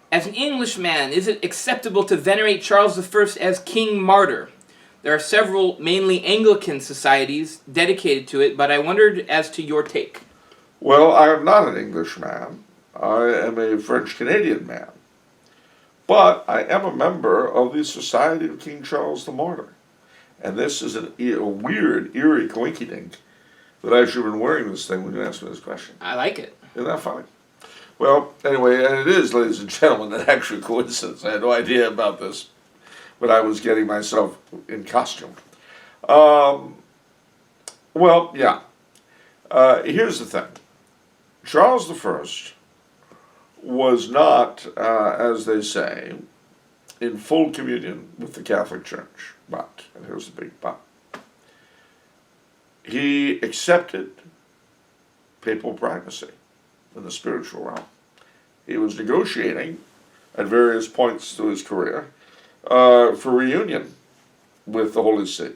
As an Englishman, is it acceptable to venerate Charles I as King Martyr? There are several, mainly Anglican societies dedicated to it, but I wondered as to your take. Well, I am not an Englishman. I am a French-Canadian man. But I am a member of the Society of King Charles the Martyr. And this is a weird, eerie coincidence that I should have been wearing this thing when you asked me this question. I like it. Isn't that funny? Well, anyway, and it is, ladies and gentlemen, an actual coincidence. I had no idea about this, but I was getting myself in costume. Well, yeah. Here's the thing. Charles I was not, as they say, in full communion with the Catholic Church. But, and here's the big but, he accepted papal primacy in the spiritual realm. He was negotiating at various points through his career for reunion with the Holy See.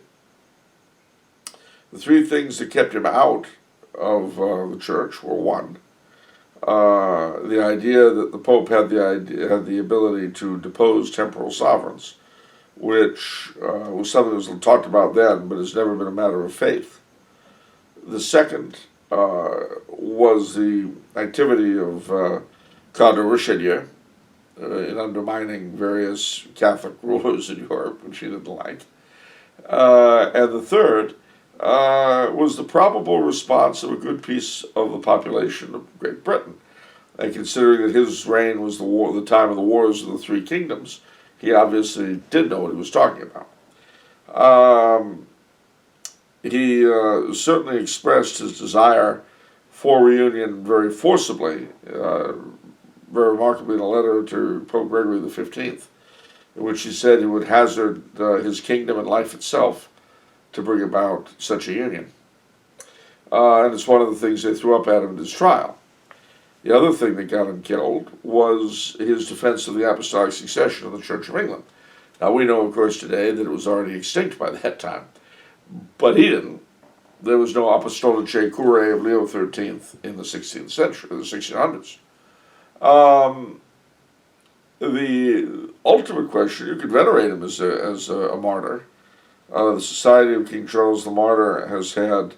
The three things that kept him out of the church were, one, the idea that the Pope had the ability to depose temporal sovereigns, which was something that was talked about then, but has never been a matter of faith. The second was the activity of Cardinal Richelieu in undermining various Catholic rulers in Europe, which he didn't like. And the third was the probable response of a good piece of the population of Great Britain. And considering that his reign was the time of the Wars of the Three Kingdoms, he obviously did know what he was talking about. He certainly expressed his desire for reunion very forcibly, very remarkably in a letter to Pope Gregory XV, in which he said he would hazard his kingdom and life itself to bring about such a union. And it's one of the things they threw up at him at his trial. The other thing that got him killed was his defense of the apostolic succession of the Church of England. Now we know, of course, today that it was already extinct by that time, but he didn't. There was no apostolice curiae of Leo XIII in the 16th century, the 1600s. The ultimate question, you could venerate him as a martyr. The Society of King Charles the Martyr has had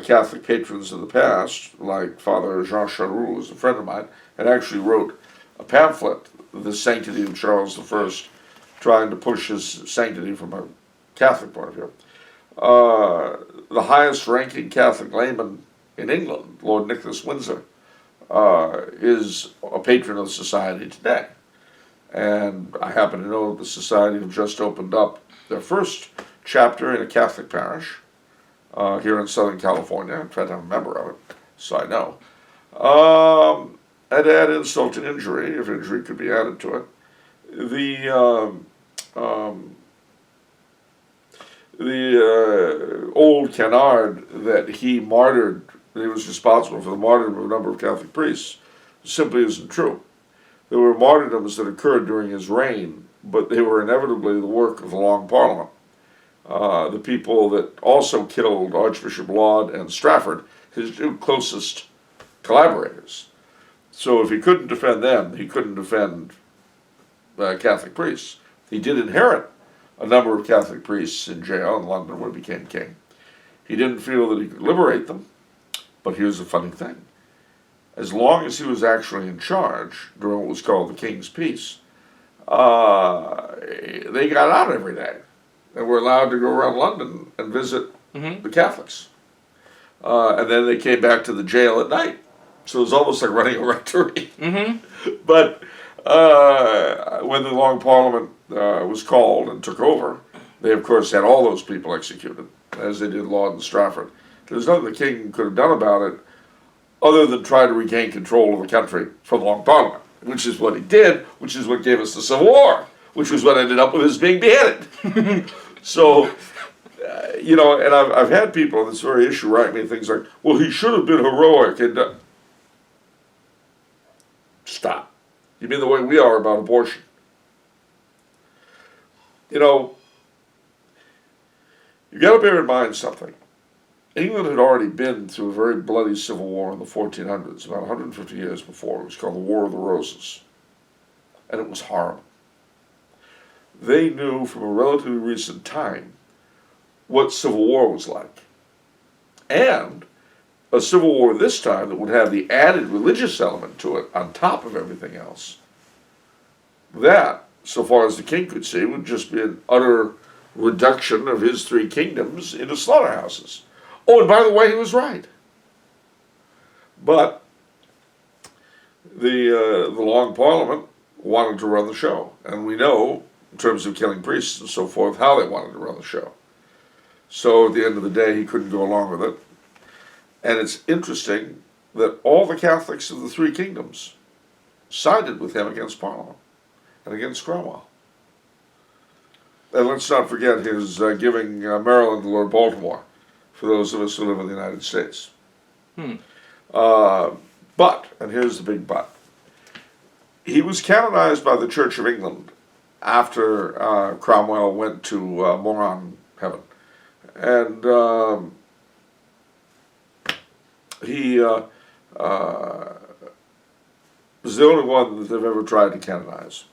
Catholic patrons of the past, like Father Jean Charroux, who's a friend of mine, and actually wrote a pamphlet, The Sanctity of Charles I, trying to push his sanctity from a Catholic point of view. The highest ranking Catholic layman in England, Lord Nicholas Windsor, is a patron of the Society today. And I happen to know that the Society have just opened up their first chapter in a Catholic parish here in Southern California. In fact, I'm a member of it, so I know. And add insult to injury, if injury could be added to it, the old canard that he martyred, that he was responsible for the martyrdom of a number of Catholic priests, simply isn't true. There were martyrdoms that occurred during his reign, but they were inevitably the work of the Long Parliament. The people that also killed Archbishop Laud and Strafford, his two closest collaborators. So if he couldn't defend them, he couldn't defend Catholic priests. He did inherit a number of Catholic priests in jail in London when he became king. He didn't feel that he could liberate them, but here's the funny thing. As long as he was actually in charge during what was called the King's Peace, they got out every day. They were allowed to go around London and visit the Catholics. And then they came back to the jail at night. So it was almost like running a rectory. But when the Long Parliament was called and took over, they of course had all those people executed, as they did Laud and Strafford. There's nothing the king could have done about it other than try to regain control of the country from the Long Parliament, which is what he did, which is what gave us the Civil War, which was what ended up with his being beheaded. So, you know, and I've had people on this very issue write me things like, well, he should have been heroic. And stop. You mean the way we are about abortion? You know, you got to bear in mind something. England had already been through a very bloody civil war in the 1400s, about 150 years before. It was called the War of the Roses. and it was horrible. They knew from a relatively recent time what civil war was like. And a civil war this time that would have the added religious element to it on top of everything else. That, so far as the king could see, would just be an utter reduction of his three kingdoms into slaughterhouses. Oh, and by the way, he was right. But the Long Parliament wanted to run the show. And we know, in terms of killing priests and so forth, how they wanted to run the show. So at the end of the day, he couldn't go along with it. And it's interesting that all the Catholics of the three kingdoms sided with him against Parliament and against Cromwell. And let's not forget his giving Maryland to Lord Baltimore, for those of us who live in the United States. But, and here's the big but, he was canonized by the Church of England after Cromwell went to moron heaven. And he was the only one that they've ever tried to canonize.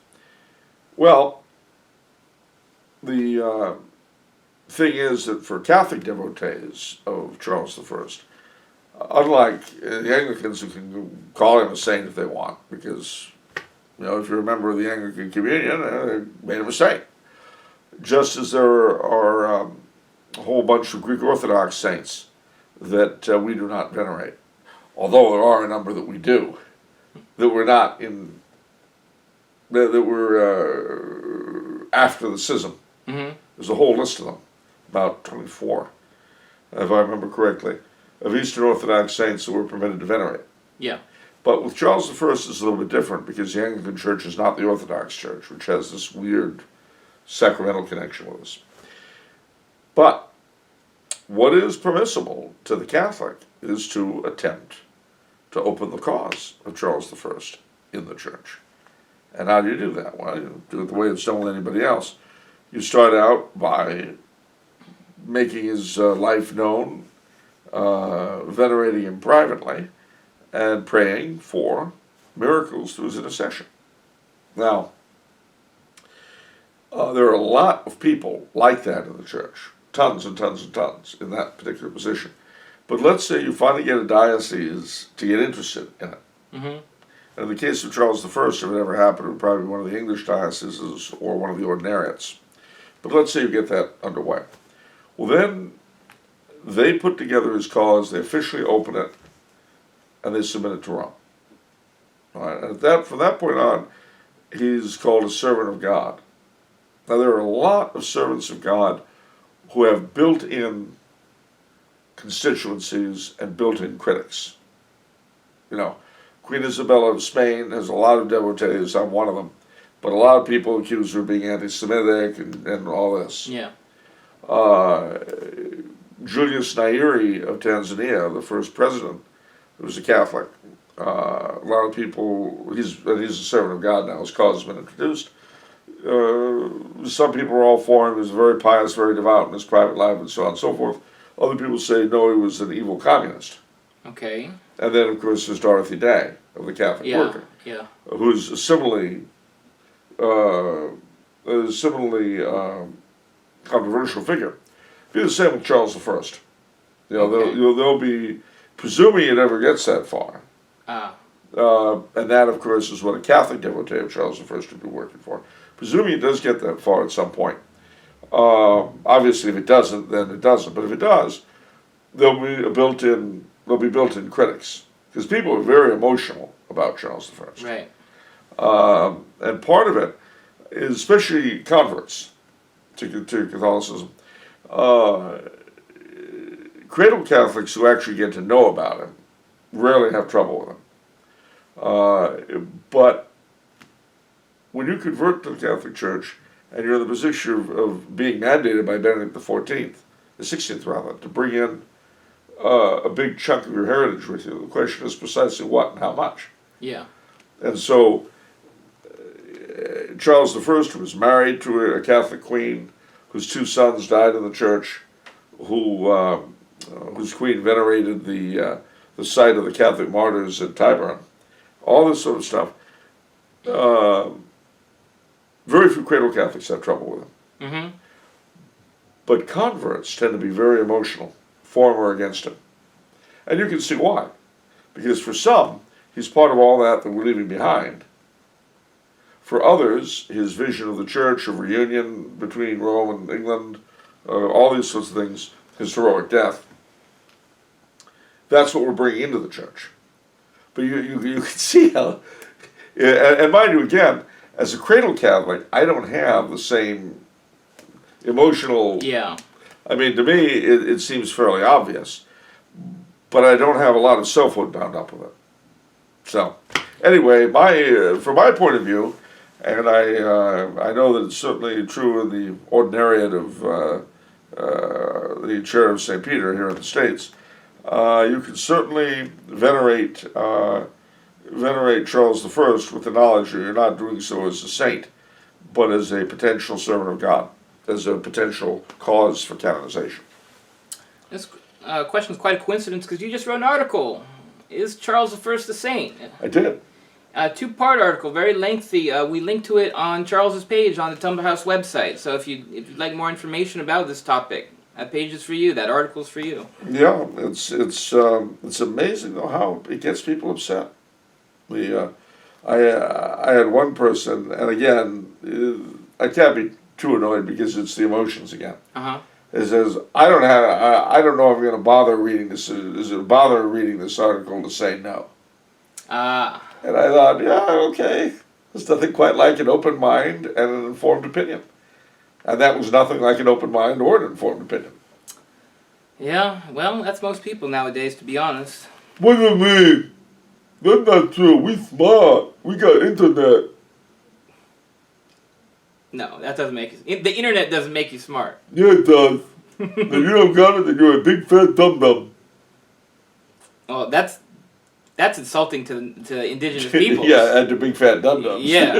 Well, the thing is that for Catholic devotees of Charles I, unlike the Anglicans, who can call him a saint if they want, because, you know, if you're a member of the Anglican Communion, they made him a saint. Just as there are a whole bunch of Greek Orthodox saints that we do not venerate, although there are a number that we do, that were not in, that were after the schism. Mm-hmm. There's a whole list of them, about 24, if I remember correctly, of Eastern Orthodox saints that were permitted to venerate. Yeah. But with Charles I, it's a little bit different, because the Anglican Church is not the Orthodox Church, which has this weird sacramental connection with us. But what is permissible to the Catholic is to attempt to open the cause of Charles I in the Church. And how do you do that? Well, you do it the way it's done with anybody else. You start out by making his life known, venerating him privately, and praying for miracles through his intercession. Now, there are a lot of people like that in the Church. Tons and tons and tons in that particular position. But let's say you finally get a diocese to get interested in it. Mm-hmm. And in the case of Charles I, if it ever happened, it would probably be one of the English dioceses or one of the ordinariates. But let's say you get that underway. Well, then they put together his cause, they officially open it, and they submit it to Rome. All right? And from that point on, he's called a servant of God. Now, there are a lot of servants of God who have built-in constituencies and built-in critics. You know, Queen Isabella of Spain has a lot of devotees. I'm one of them. But a lot of people accuse her of being anti-Semitic and all this. Yeah. Julius Nyerere of Tanzania, the first president, who was a Catholic. A lot of people, he's a servant of God now. His cause has been introduced. Some people are all for him. He was very pious, very devout in his private life, and so on and so forth. Other people say, no, he was an evil communist. Okay. And then, of course, there's Dorothy Day of the Catholic Worker, who's a similarly controversial figure. Be the same with Charles I. You know, they'll be, presuming it ever gets that far. And that, of course, is what a Catholic devotee of Charles I would be working for. Presuming it does get that far at some point. Obviously, if it doesn't, then it doesn't. But if it does, there'll be built-in critics, because people are very emotional about Charles I. Right. And part of it is, especially converts to Catholicism, cradle Catholics who actually get to know about him rarely have trouble with him. But when you convert to the Catholic Church and you're in the position of being mandated by Benedict the 16th rather, to bring in a big chunk of your heritage with you, the question is precisely what and how much. Yeah. And so Charles I was married to a Catholic queen whose two sons died in the church, whose queen venerated the site of the Catholic martyrs at Tyburn. All this sort of stuff. Very few cradle Catholics have trouble with him. Mm-hmm. But converts tend to be very emotional, for or against him. And you can see why. Because for some, he's part of all that we're leaving behind. For others, his vision of the church, of reunion between Rome and England, all these sorts of things, his heroic death, that's what we're bringing into the church. But you can see how, and mind you again, as a cradle Catholic, I don't have the same emotional, Yeah. I mean, to me, it seems fairly obvious, but I don't have a lot of selfhood bound up with it. So, anyway, from my point of view, and I know that it's certainly true in the ordinariate of the Chair of St. Peter here in the States, you can certainly venerate Charles I with the knowledge that you're not doing so as a saint, but as a potential servant of God, as a potential cause for canonization. This question is quite a coincidence because you just wrote an article. Is Charles I a saint? I did. A two-part article, very lengthy. We linked to it on Charles's page on the Tumble House website. So if you'd like more information about this topic, that page is for you. That article is for you. Yeah, it's amazing though how it gets people upset. I had one person, and again, I can't be too annoyed because it's the emotions again. It says, I don't know if I'm going to bother reading this. Is it bother reading this article to say no? And I thought, yeah, okay. There's nothing quite like an open mind and an informed opinion. And that was nothing like an open mind or an informed opinion. Yeah, well, that's most people nowadays, to be honest. What do you mean? That's not true. We smart. We got internet. No, that doesn't make you... The internet doesn't make you smart. Yeah, it does. If you don't got it, then you're a big fat dum-dum. Well, that's insulting to indigenous people. Yeah, and to big fat dum-dums. Yeah.